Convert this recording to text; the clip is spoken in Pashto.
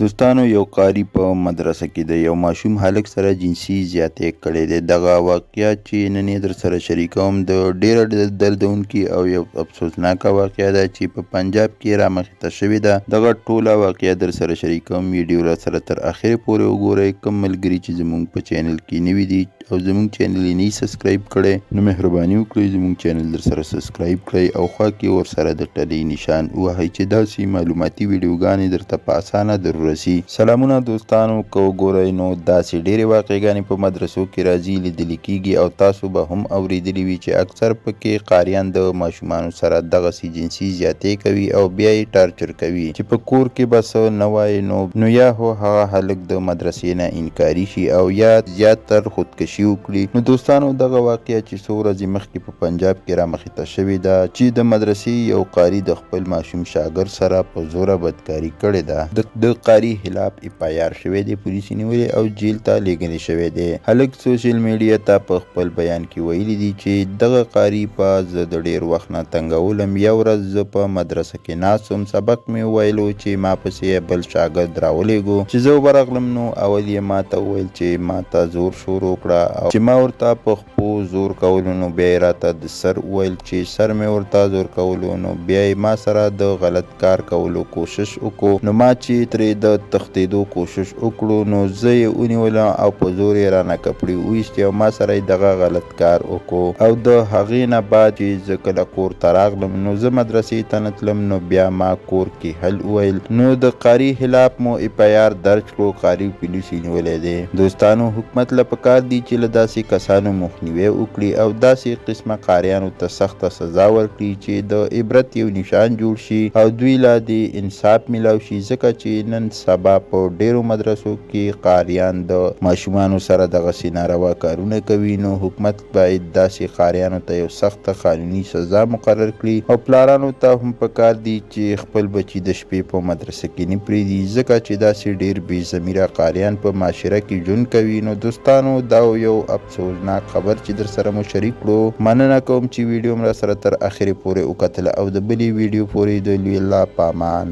دوستانو یو قاری په مدرسه کې د یو ماشوم هلک سره جنسي زیاتې کړې ده. دغه واقعیت چې نن یې در سره شریکوم د ډیره دردونکي او یو افسوسناکه واقعه ده چې په پنجاب کې رامخته شوې ده. دغه ټوله واقعه در سره شریکوم. ویډیو را سره تر اخره پورې وګورئ. کوم ملګري چې زموږ په چینل کې نوي دي او زموږ چینل یې نه سبسکرایب کړی نو مهرباني وکړئ زموږ چینل در سره سبسکرایب کړئ او خوا کې ورسره د ټلۍ نشان ووهئ چې داسې معلوماتي ویډیوګانې درته په اسانه در ورسي. سلامونه دوستانو، که وګورئ نو داسې ډېرې واقعګانې په مدرسو کې راځي، لیدلې کېږي او تاسو به هم اورېدلي وي چې اکثر پکې قاریان د ماشومانو سره دغسې جنسي زیاتې کوي او بیا یې ټارچر کوي چې په کور کې به څه نه وایي نو یا هو هغه هلک د مدرسې نه انکاري شي او یا زیاتر خودکشي وکړي. نو دوستانو دغه واقعه چې څو ورځې مخکې په پنجاب کې رامخته شوې ده چې د مدرسې یو قاري د خپل ماشوم شاګرد سره په زوره بدکاري کړې ده. د قاري خلاف FIR شوی دی، پولیس یې نیولی او جیل ته لیږلی شوی دی. هلک سوشل میډیا ته په خپل بیان کې ویلي دي چې دغه قاري په زه د ډېر وخت نه تنګولم. یو ورځ زه په مدرسه کې ناست وم، سبق مې وویلو چې ما پسې بل شاګرد راولېږو چې زه ورغلم نو اول یې ما ته وویل چې ما ته زور شروع کړه او چې ما ورته په خپو زور کولو نو بیا یې راته د سر وویل چې سر مې ورته زور کولو نو بیا یې ما سره د غلط کار کولو کوشش وکړو. نو ما چې ترې د تښتېدو کوشش وکړو نو زه یې ونیولم او په زور یې رانه کپړې وویستې او ما سره یې دغه غلط کار وکړو. او د هغې نه بعد چې زه کله کور ته راغلم نو زه مدرسې ته نه تلم نو بیا ما کور کې حل وویل. نو د قاري خلاف مو FIR درج کړو. قاري پولیس یې نیولی دی. دوستانو حکومت له پکار دی چې له داسې کسانو مخنیوی وکړي او داسې قسمه قاریانو ته سخته سزا ورکړي چې د عبرت یو نشان جوړ شي او دوی لا د انصاف میلاو شي، ځکه چې نن سبا په ډیرو مدرسو کې قاریان د ماشومانو سره دغسې ناروا کارونه کوي. نو حکومت باید داسې قاریانو ته یو سخته قانوني سزا مقرر کړي او پلارانو ته هم پکار دی چې خپل بچي د شپې په مدرسه کې نه پرېږدي، ځکه چې داسې ډیر بې ضمیره قاریان په معاشره کې ژوند کوي. نو دوستانو دا یو افسوسناک خبر چې در سره مو شریک کړو. مننه کوم چې ویډیو مې را سره تر اخرې پورې وکتله او د بلې ویډیو پورې د لوی الله په امان.